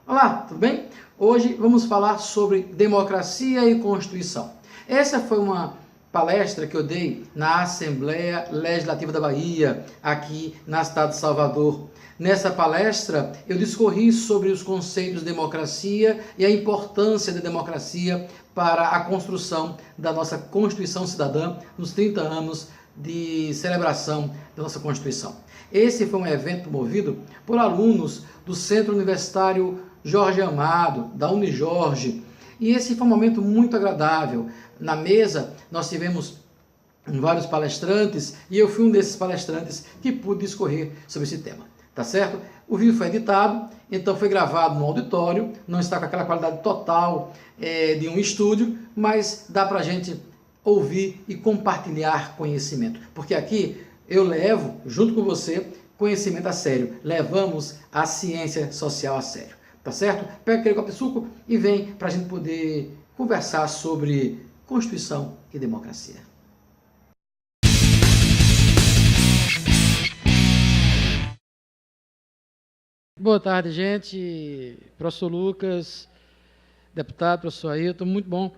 Olá, tudo bem? Hoje vamos falar sobre democracia e Constituição. Essa foi uma palestra que eu dei na Assembleia Legislativa da Bahia, aqui na cidade de Salvador. Nessa palestra, eu discorri sobre os conceitos de democracia e a importância da democracia para a construção da nossa Constituição Cidadã nos 30 anos de celebração da nossa Constituição. Esse foi um evento promovido por alunos do Centro Universitário Jorge Amado, da Unijorge, e esse foi um momento muito agradável. Na mesa, nós tivemos vários palestrantes, e eu fui um desses palestrantes que pude discorrer sobre esse tema, tá certo? O vídeo foi editado, então foi gravado no auditório, não está com aquela qualidade total de um estúdio, mas dá para a gente ouvir e compartilhar conhecimento, porque aqui eu levo, junto com você, conhecimento a sério, levamos a ciência social a sério. Tá certo? Pega aquele copo de suco e vem para a gente poder conversar sobre Constituição e democracia. Boa tarde, gente. Professor Lucas, deputado, professor Ailton, muito bom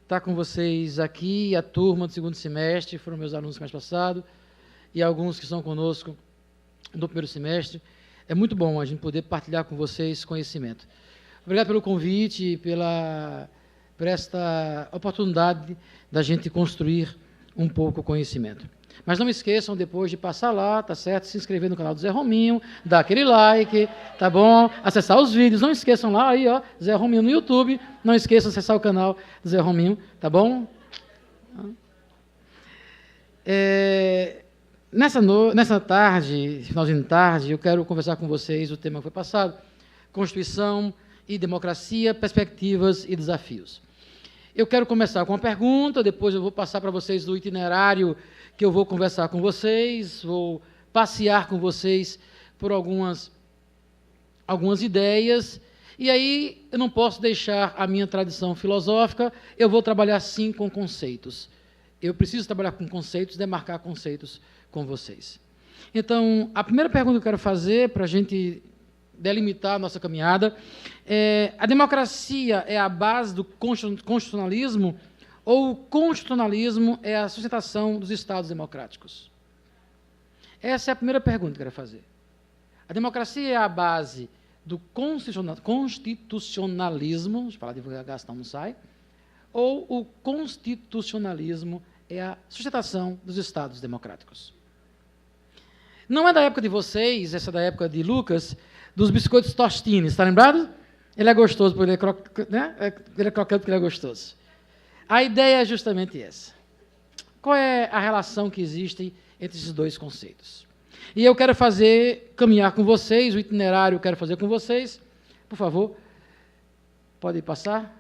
estar com vocês aqui. A turma do segundo semestre, foram meus alunos do semestre passado, e alguns que estão conosco do primeiro semestre. É muito bom a gente poder partilhar com vocês conhecimento. Obrigado pelo convite, por esta oportunidade da gente construir um pouco o conhecimento. Mas não esqueçam depois de passar lá, tá certo? Se inscrever no canal do Zé Rominho, dar aquele like, tá bom? Acessar os vídeos, não esqueçam lá, aí ó, Zé Rominho no YouTube, não esqueçam de acessar o canal do Zé Rominho, tá bom? Nessa tarde, finalzinho de tarde, eu quero conversar com vocês o tema que foi passado, Constituição e Democracia, Perspectivas e Desafios. Eu quero começar com uma pergunta, depois eu vou passar para vocês do itinerário que eu vou conversar com vocês, vou passear com vocês por algumas ideias, e aí eu não posso deixar a minha tradição filosófica, eu vou trabalhar sim com conceitos. Eu preciso trabalhar com conceitos, demarcar conceitos com vocês. Então, a primeira pergunta que eu quero fazer, para a gente delimitar a nossa caminhada, a democracia é a base do constitucionalismo ou o constitucionalismo é a sustentação dos Estados democráticos? Essa é a primeira pergunta que eu quero fazer. A democracia é a base do constitucionalismo, deixa eu falar devagar, senão não sai, ou o constitucionalismo é a sustentação dos Estados democráticos? Não é da época de vocês, essa é da época de Lucas, dos biscoitos Tostini, está lembrado? Ele é gostoso, porque ele é crocante porque ele é gostoso. A ideia é justamente essa. Qual é a relação que existe entre esses dois conceitos? E eu quero caminhar com vocês, o itinerário eu quero fazer com vocês. Por favor, pode passar?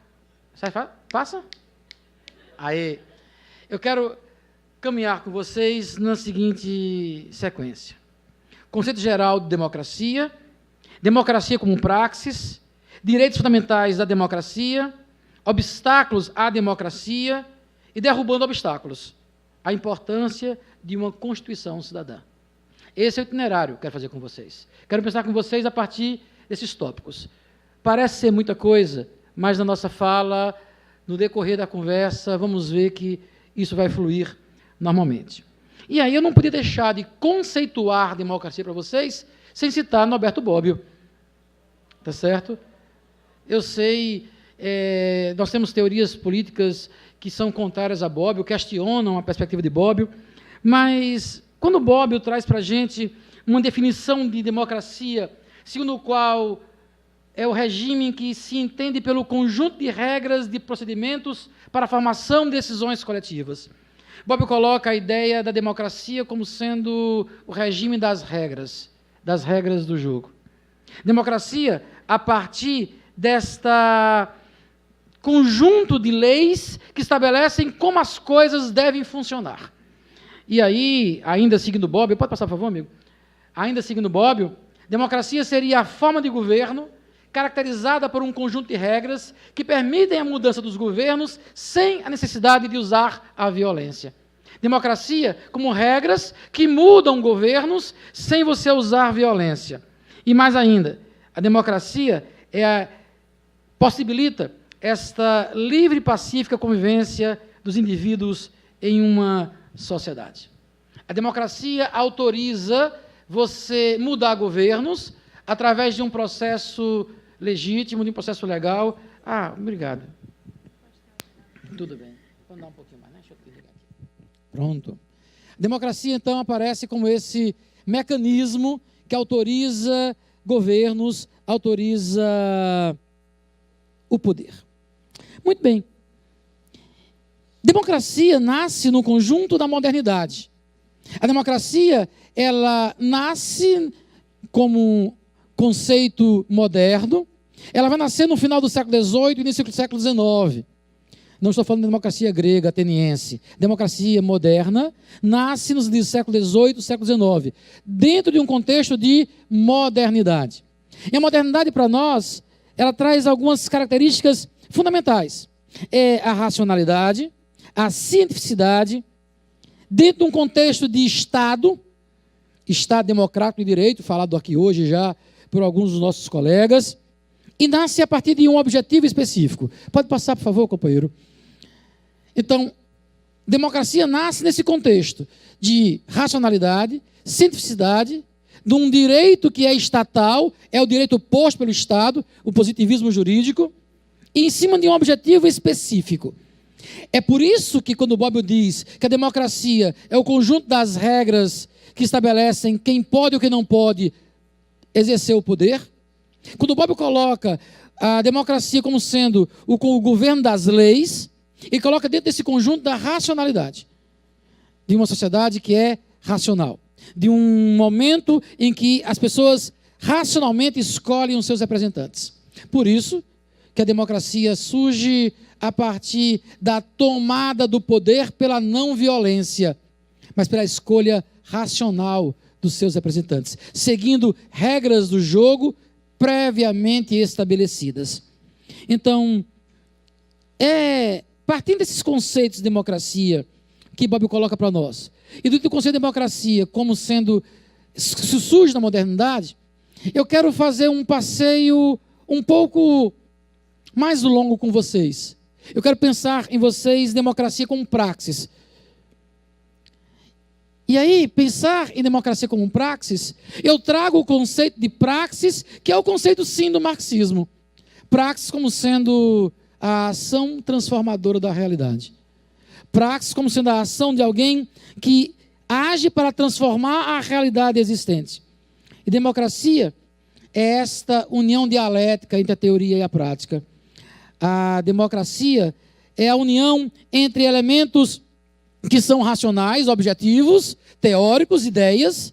Passa? Aí. Eu quero caminhar com vocês na seguinte sequência. Conceito geral de democracia, democracia como praxis, direitos fundamentais da democracia, obstáculos à democracia e derrubando obstáculos, a importância de uma Constituição cidadã. Esse é o itinerário que eu quero fazer com vocês. Quero pensar com vocês a partir desses tópicos. Parece ser muita coisa, mas na nossa fala, no decorrer da conversa, vamos ver que isso vai fluir normalmente. E aí eu não podia deixar de conceituar democracia para vocês sem citar Norberto Bobbio. Tá certo? Eu sei, nós temos teorias políticas que são contrárias a Bobbio, questionam a perspectiva de Bobbio, mas quando Bobbio traz para a gente uma definição de democracia, segundo o qual é o regime que se entende pelo conjunto de regras, de procedimentos para a formação de decisões coletivas. Bobbio coloca a ideia da democracia como sendo o regime das regras do jogo. Democracia a partir desta conjunto de leis que estabelecem como as coisas devem funcionar. E aí, ainda seguindo Bobbio, pode passar, por favor, amigo? Ainda seguindo Bobbio, democracia seria a forma de governo caracterizada por um conjunto de regras que permitem a mudança dos governos sem a necessidade de usar a violência. Democracia como regras que mudam governos sem você usar violência. E mais ainda, a democracia possibilita esta livre e pacífica convivência dos indivíduos em uma sociedade. A democracia autoriza você mudar governos através de um processo legítimo, de um processo legal. Obrigado. Tudo bem. Vou dar um pouquinho mais, né? Deixa eu desligar aqui. Pronto. A democracia, então, aparece como esse mecanismo que autoriza governos, autoriza o poder. Muito bem. Democracia nasce no conjunto da modernidade. A democracia, ela nasce como conceito moderno, ela vai nascer no final do século XVIII e início do século XIX. Não estou falando de democracia grega, ateniense. Democracia moderna nasce no século XVIII e século XIX, dentro de um contexto de modernidade. E a modernidade, para nós, ela traz algumas características fundamentais. É a racionalidade, a cientificidade, dentro de um contexto de Estado democrático de direito, falado aqui hoje já por alguns dos nossos colegas, e nasce a partir de um objetivo específico. Pode passar, por favor, companheiro? Então, democracia nasce nesse contexto de racionalidade, cientificidade, de um direito que é estatal, é o direito posto pelo Estado, o positivismo jurídico, e em cima de um objetivo específico. É por isso que quando Bobbio diz que a democracia é o conjunto das regras que estabelecem quem pode ou quem não pode exercer o poder, quando Bobbio coloca a democracia como sendo o governo das leis, e coloca dentro desse conjunto da racionalidade, de uma sociedade que é racional, de um momento em que as pessoas racionalmente escolhem os seus representantes. Por isso que a democracia surge a partir da tomada do poder pela não violência, mas pela escolha racional dos seus representantes, seguindo regras do jogo previamente estabelecidas. Então, partindo desses conceitos de democracia que Bobbio coloca para nós, e do conceito de democracia como sendo, se surge na modernidade, eu quero fazer um passeio um pouco mais longo com vocês. Eu quero pensar em vocês democracia como praxis. E aí, pensar em democracia como praxis, eu trago o conceito de praxis, que é o conceito, sim, do marxismo. Praxis como sendo a ação transformadora da realidade. Praxis como sendo a ação de alguém que age para transformar a realidade existente. E democracia é esta união dialética entre a teoria e a prática. A democracia é a união entre elementos que são racionais, objetivos, teóricos, ideias,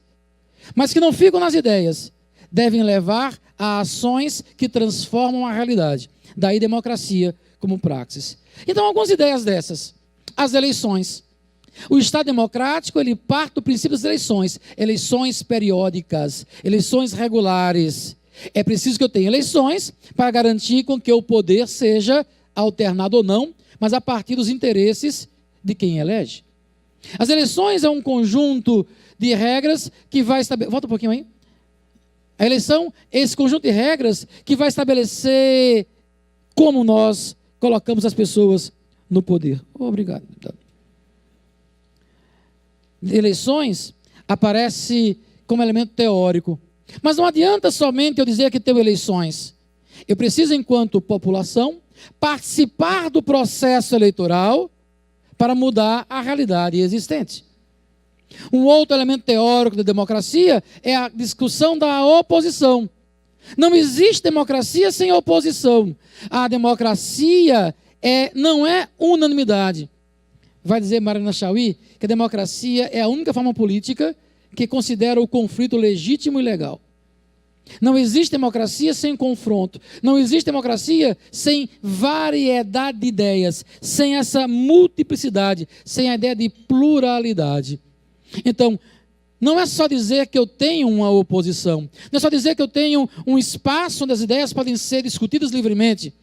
mas que não ficam nas ideias, devem levar a ações que transformam a realidade. Daí democracia como praxis. Então, algumas ideias dessas. As eleições. O Estado democrático, ele parte do princípio das eleições. Eleições periódicas, eleições regulares. É preciso que eu tenha eleições para garantir com que o poder seja alternado ou não, mas a partir dos interesses de quem elege. As eleições é um conjunto de regras que vai estabelecer... Volta um pouquinho aí. A eleição é esse conjunto de regras que vai estabelecer como nós colocamos as pessoas no poder. Obrigado. Eleições aparece como elemento teórico. Mas não adianta somente eu dizer que tenho eleições. Eu preciso, enquanto população, participar do processo eleitoral para mudar a realidade existente. Um outro elemento teórico da democracia é a discussão da oposição. Não existe democracia sem oposição. A democracia não é unanimidade. Vai dizer Mariana Chauí que a democracia é a única forma política que considera o conflito legítimo e legal. Não existe democracia sem confronto. Não existe democracia sem variedade de ideias, sem essa multiplicidade, sem a ideia de pluralidade. Então, não é só dizer que eu tenho uma oposição, não é só dizer que eu tenho um espaço onde as ideias podem ser discutidas livremente,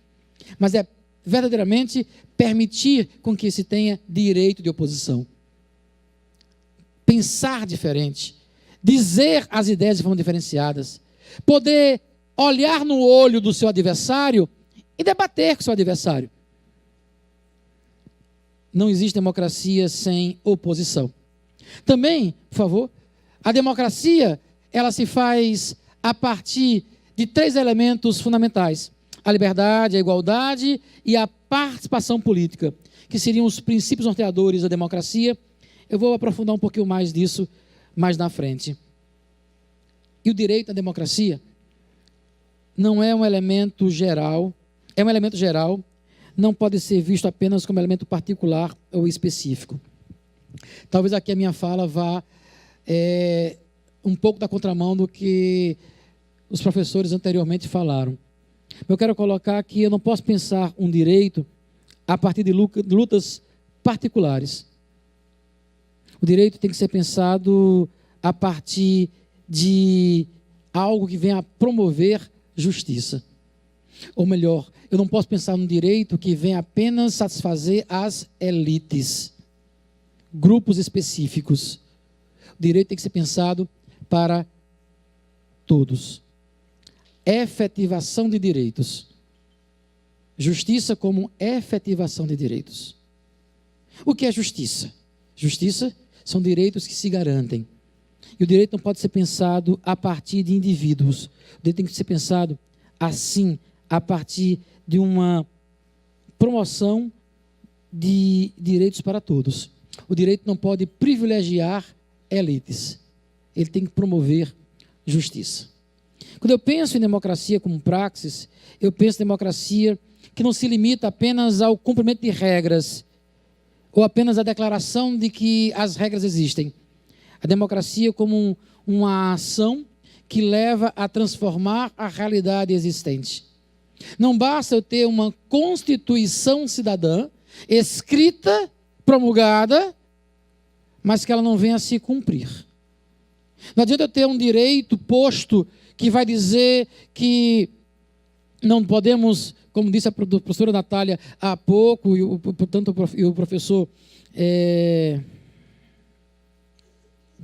mas é verdadeiramente permitir com que se tenha direito de oposição. Pensar diferente, dizer as ideias de forma diferenciadas, poder olhar no olho do seu adversário e debater com o seu adversário. Não existe democracia sem oposição. Também, por favor, a democracia, ela se faz a partir de 3 elementos fundamentais: a liberdade, a igualdade e a participação política, que seriam os princípios norteadores da democracia. Eu vou aprofundar um pouquinho mais disso mais na frente. E o direito à democracia não é um elemento geral, é um elemento geral, não pode ser visto apenas como elemento particular ou específico. Talvez aqui a minha fala vá um pouco da contramão do que os professores anteriormente falaram. Eu quero colocar que eu não posso pensar um direito a partir de lutas particulares. O direito tem que ser pensado a partir de algo que venha a promover justiça. Ou melhor, eu não posso pensar num direito que venha apenas satisfazer as elites, grupos específicos. O direito tem que ser pensado para todos. Efetivação de direitos. Justiça como efetivação de direitos. O que é justiça? Justiça são direitos que se garantem. E o direito não pode ser pensado a partir de indivíduos. O direito tem que ser pensado assim, a partir de uma promoção de direitos para todos. O direito não pode privilegiar elites. Ele tem que promover justiça. Quando eu penso em democracia como praxis, eu penso em democracia que não se limita apenas ao cumprimento de regras, ou apenas à declaração de que as regras existem. A democracia como uma ação que leva a transformar a realidade existente. Não basta eu ter uma constituição cidadã, escrita, promulgada, mas que ela não venha a se cumprir. Não adianta eu ter um direito posto que vai dizer que não podemos, como disse a professora Natália há pouco, e o professor...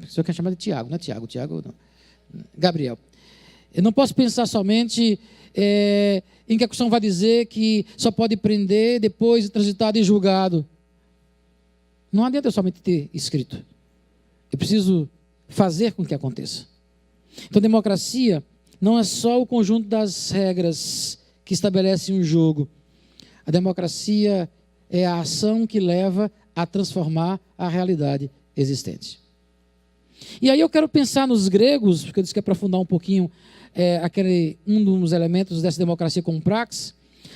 O senhor quer chamar de Tiago, não é Tiago, não. Gabriel. Eu não posso pensar somente em que a Constituição vai dizer que só pode prender depois de transitado e julgado. Não adianta eu somente ter escrito. Eu preciso fazer com que aconteça. Então, democracia não é só o conjunto das regras que estabelecem um jogo. A democracia é a ação que leva a transformar a realidade existente. E aí eu quero pensar nos gregos, porque eu disse que ia aprofundar um pouquinho um dos elementos dessa democracia como praxis,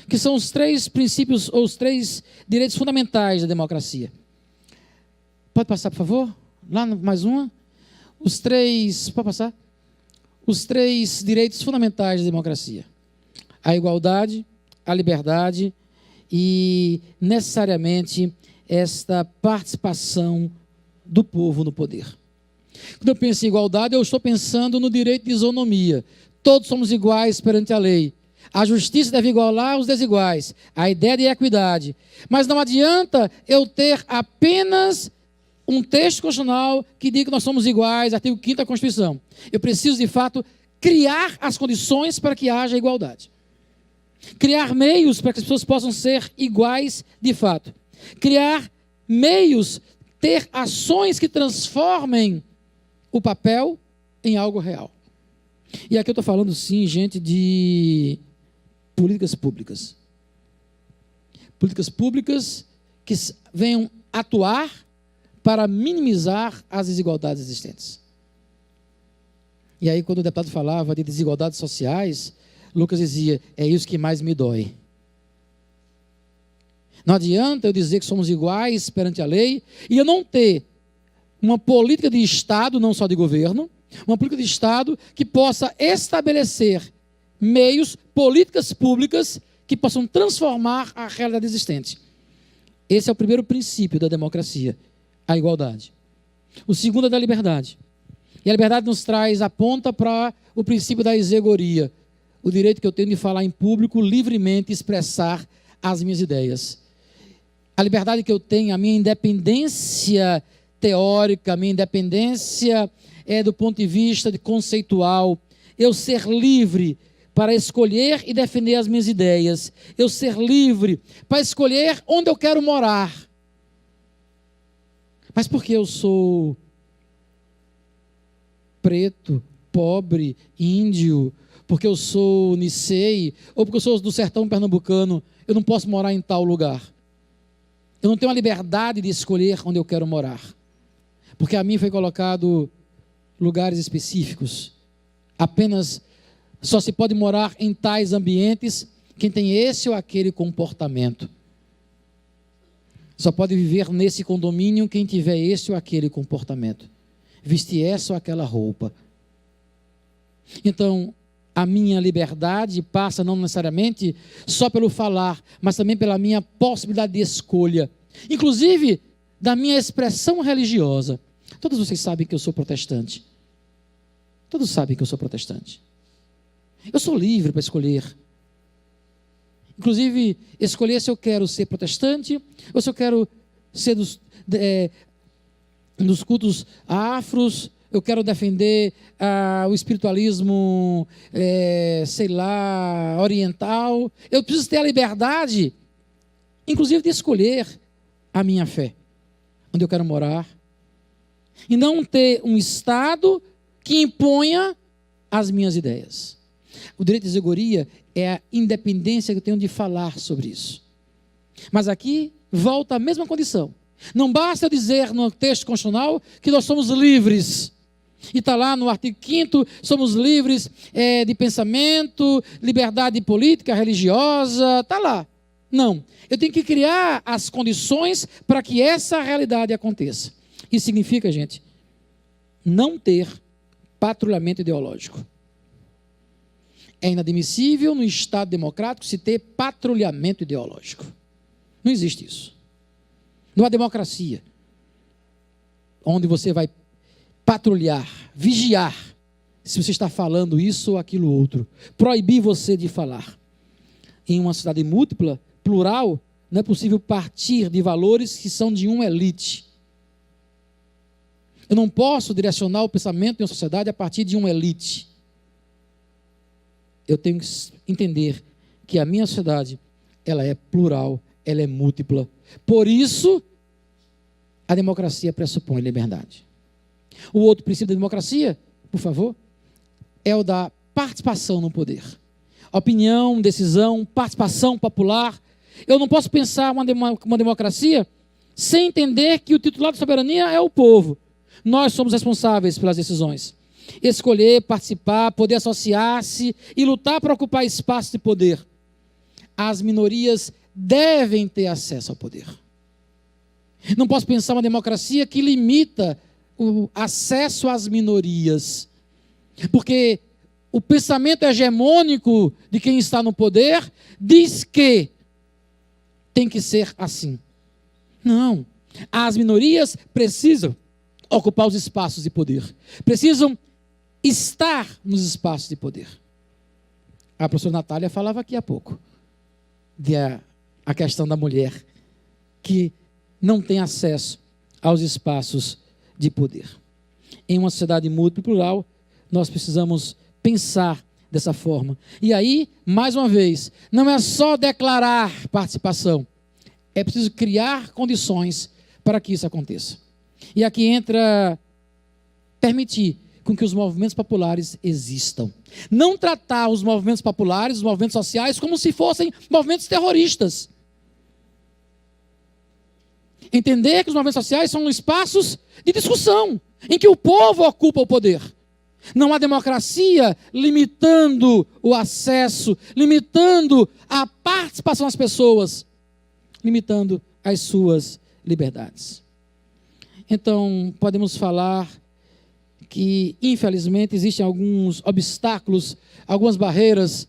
que são os 3 princípios ou os 3 direitos fundamentais da democracia. Pode passar, por favor? Lá, mais uma. Pode passar? Os 3 direitos fundamentais da democracia. A igualdade, a liberdade e, necessariamente, esta participação do povo no poder. Quando eu penso em igualdade, eu estou pensando no direito de isonomia. Todos somos iguais perante a lei. A justiça deve igualar os desiguais. A ideia de equidade. Mas não adianta eu ter apenas um texto constitucional que diga que nós somos iguais, artigo 5º da Constituição. Eu preciso, de fato, criar as condições para que haja igualdade. Criar meios para que as pessoas possam ser iguais de fato. Criar meios, ter ações que transformem o papel em algo real. E aqui eu estou falando, sim, gente, de políticas públicas. Políticas públicas que venham atuar para minimizar as desigualdades existentes. E aí, quando o deputado falava de desigualdades sociais, Lucas dizia, é isso que mais me dói. Não adianta eu dizer que somos iguais perante a lei e eu não ter uma política de Estado, não só de governo, uma política de Estado que possa estabelecer meios, políticas públicas que possam transformar a realidade existente. Esse é o primeiro princípio da democracia, a igualdade. O segundo é da liberdade. E a liberdade nos aponta para o princípio da isegoria, o direito que eu tenho de falar em público, livremente expressar as minhas ideias. A liberdade que eu tenho, a minha independência teórica, a minha independência do ponto de vista conceitual, eu ser livre para escolher e defender as minhas ideias. Eu ser livre para escolher onde eu quero morar. Mas porque eu sou preto, pobre, índio, porque eu sou nicei, ou porque eu sou do sertão pernambucano, eu não posso morar em tal lugar. Eu não tenho a liberdade de escolher onde eu quero morar. Porque a mim foi colocado lugares específicos. Apenas só se pode morar em tais ambientes quem tem esse ou aquele comportamento. Só pode viver nesse condomínio quem tiver esse ou aquele comportamento. Vestir essa ou aquela roupa. Então, a minha liberdade passa não necessariamente só pelo falar, mas também pela minha possibilidade de escolha. Inclusive, da minha expressão religiosa. Todos vocês sabem que eu sou protestante. Todos sabem que eu sou protestante. Eu sou livre para escolher. Inclusive, escolher se eu quero ser protestante ou se eu quero ser dos cultos afros, eu quero defender o espiritualismo, oriental. Eu preciso ter a liberdade, inclusive, de escolher a minha fé, onde eu quero morar, e não ter um Estado que imponha as minhas ideias. O direito de isogoria é a independência que eu tenho de falar sobre isso. Mas aqui volta a mesma condição. Não basta eu dizer no texto constitucional que nós somos livres. E está lá no artigo 5º, somos livres de pensamento, liberdade política, religiosa, está lá. Não, eu tenho que criar as condições para que essa realidade aconteça. Isso significa, gente, não ter patrulhamento ideológico. É inadmissível no Estado democrático se ter patrulhamento ideológico. Não existe isso. Não há democracia onde você vai patrulhar, vigiar, se você está falando isso ou aquilo outro. Proibir você de falar. Em uma sociedade múltipla, plural, não é possível partir de valores que são de uma elite. Eu não posso direcionar o pensamento de uma sociedade a partir de uma elite. Eu tenho que entender que a minha sociedade, ela é plural, ela é múltipla. Por isso, a democracia pressupõe liberdade. O outro princípio da democracia, por favor, é o da participação no poder. Opinião, decisão, participação popular. Eu não posso pensar uma democracia sem entender que o titular da soberania é o povo. Nós somos responsáveis pelas decisões. Escolher, participar, poder associar-se e lutar para ocupar espaço de poder. As minorias devem ter acesso ao poder. Não posso pensar uma democracia que limita o acesso às minorias. Porque o pensamento hegemônico de quem está no poder diz que tem que ser assim. Não. As minorias precisam ocupar os espaços de poder. Precisam estar nos espaços de poder. A professora Natália falava aqui há pouco a questão da mulher que não tem acesso aos espaços de poder. Em uma sociedade múltipla e plural, nós precisamos pensar dessa forma. E aí, mais uma vez, não é só declarar participação, é preciso criar condições para que isso aconteça. E aqui entra permitir com que os movimentos populares existam. Não tratar os movimentos populares, os movimentos sociais, como se fossem movimentos terroristas. Entender que os movimentos sociais são espaços de discussão, em que o povo ocupa o poder. Não há democracia limitando o acesso, limitando a participação das pessoas, limitando as suas liberdades. Então, podemos falar que, infelizmente, existem alguns obstáculos, algumas barreiras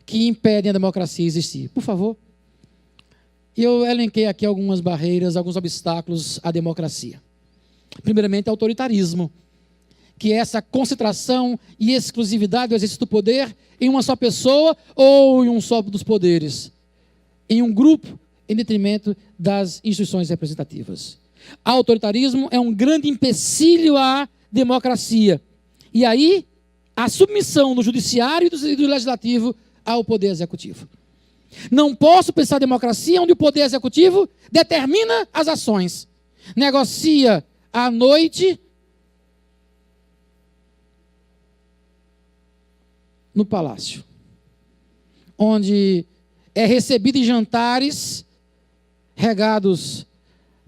que impedem a democracia existir. Por favor. Eu elenquei aqui algumas barreiras, alguns obstáculos à democracia. Primeiramente, autoritarismo, que é essa concentração e exclusividade do exercício do poder em uma só pessoa ou em um só dos poderes, em um grupo, em detrimento das instituições representativas. Autoritarismo é um grande empecilho à democracia. E aí, a submissão do judiciário e do legislativo ao poder executivo. Não posso pensar democracia onde o poder executivo determina as ações, negocia à noite no palácio, onde é recebido em jantares regados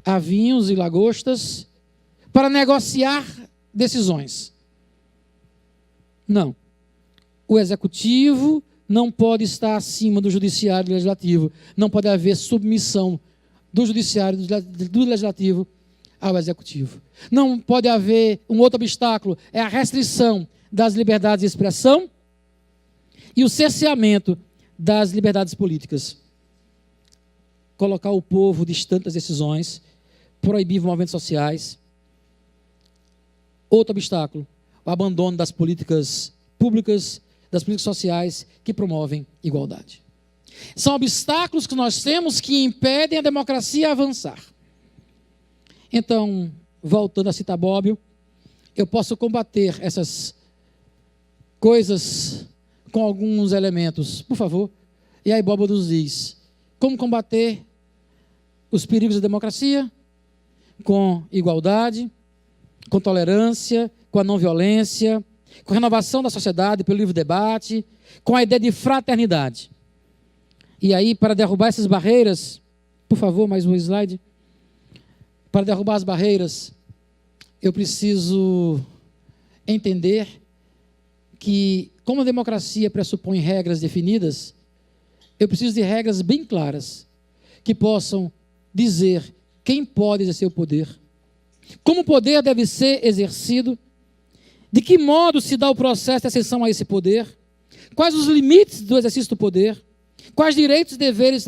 a vinhos e lagostas para negociar decisões. Não. O executivo não pode estar acima do judiciário e do legislativo. Não pode haver submissão do judiciário e do legislativo ao executivo. Não pode haver um outro obstáculo, é a restrição das liberdades de expressão e o cerceamento das liberdades políticas. Colocar o povo distante das decisões, proibir movimentos sociais. Outro obstáculo, o abandono das políticas públicas, das políticas sociais que promovem igualdade. São obstáculos que nós temos que impedem a democracia a avançar. Então, voltando a citar Bobbio, eu posso combater essas coisas com alguns elementos, por favor. E aí Bobbio nos diz, como combater os perigos da democracia? Com igualdade, com tolerância, com a não violência, com a renovação da sociedade pelo livre debate, com a ideia de fraternidade. E aí, para derrubar essas barreiras, por favor, mais um slide. Para derrubar as barreiras, eu preciso entender que, como a democracia pressupõe regras definidas, eu preciso de regras bem claras, que possam dizer quem pode exercer o poder, como o poder deve ser exercido, de que modo se dá o processo de ascensão a esse poder, quais os limites do exercício do poder, quais direitos e deveres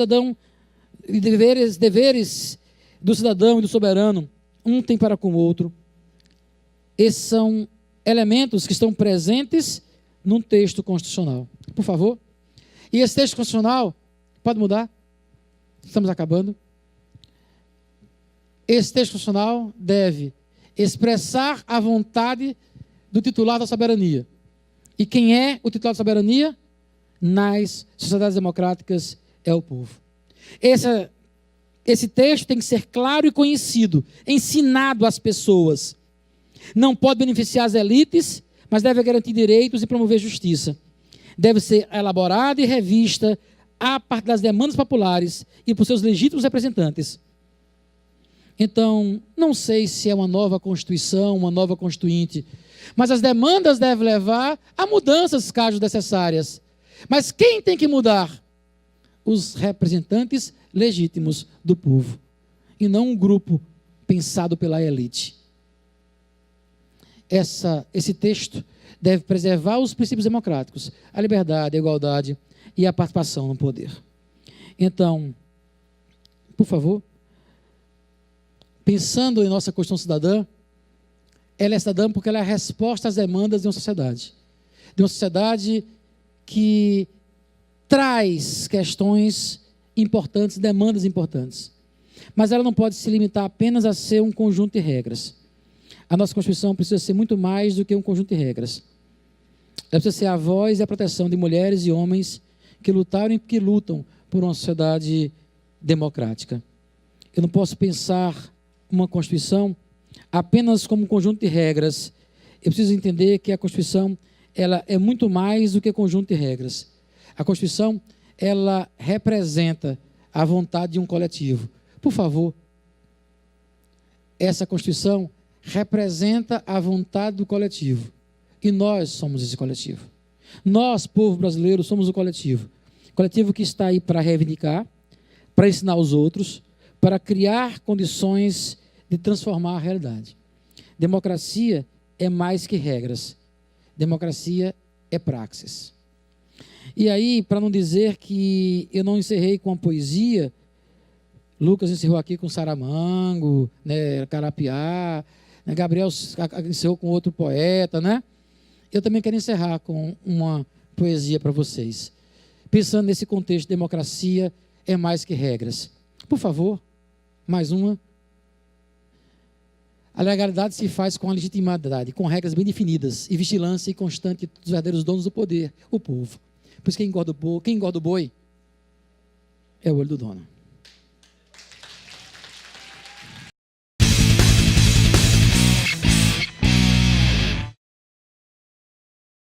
do cidadão e do soberano um tem para com o outro. Esses são elementos que estão presentes num texto constitucional. Por favor. E esse texto constitucional, pode mudar? Estamos acabando. Esse texto constitucional deve expressar a vontade do titular da soberania. E quem é o titular da soberania? Nas sociedades democráticas é o povo. Esse texto tem que ser claro e conhecido, ensinado às pessoas. Não pode beneficiar as elites, mas deve garantir direitos e promover justiça. Deve ser elaborada e revista a partir das demandas populares e por seus legítimos representantes. Então, não sei se é uma nova Constituição, uma nova Constituinte, mas as demandas devem levar a mudanças, caso necessárias. Mas quem tem que mudar? Os representantes legítimos do povo, e não um grupo pensado pela elite. Esse texto deve preservar os princípios democráticos, a liberdade, a igualdade e a participação no poder. Então, por favor, pensando em nossa Constituição Cidadã, ela é cidadã porque ela é a resposta às demandas de uma sociedade. De uma sociedade que traz questões importantes, demandas importantes. Mas ela não pode se limitar apenas a ser um conjunto de regras. A nossa Constituição precisa ser muito mais do que um conjunto de regras. Ela precisa ser a voz e a proteção de mulheres e homens que lutaram e que lutam por uma sociedade democrática. Eu não posso pensar uma Constituição apenas como um conjunto de regras. Eu preciso entender que a Constituição ela é muito mais do que conjunto de regras. A Constituição ela representa a vontade de um coletivo. Por favor, essa Constituição representa a vontade do coletivo. E nós somos esse coletivo. Nós, povo brasileiro, somos o coletivo. Coletivo que está aí para reivindicar, para ensinar os outros, para criar condições de transformar a realidade. Democracia é mais que regras. Democracia é praxis. E aí, para não dizer que eu não encerrei com a poesia, Lucas encerrou aqui com Saramango, né, Carapiá, né, Gabriel encerrou com outro poeta, né? Eu também quero encerrar com uma poesia para vocês. Pensando nesse contexto, democracia é mais que regras. Por favor, mais uma. A legalidade se faz com a legitimidade, com regras bem definidas e vigilância constante dos verdadeiros donos do poder, o povo. Por isso quem engorda o boi é o olho do dono.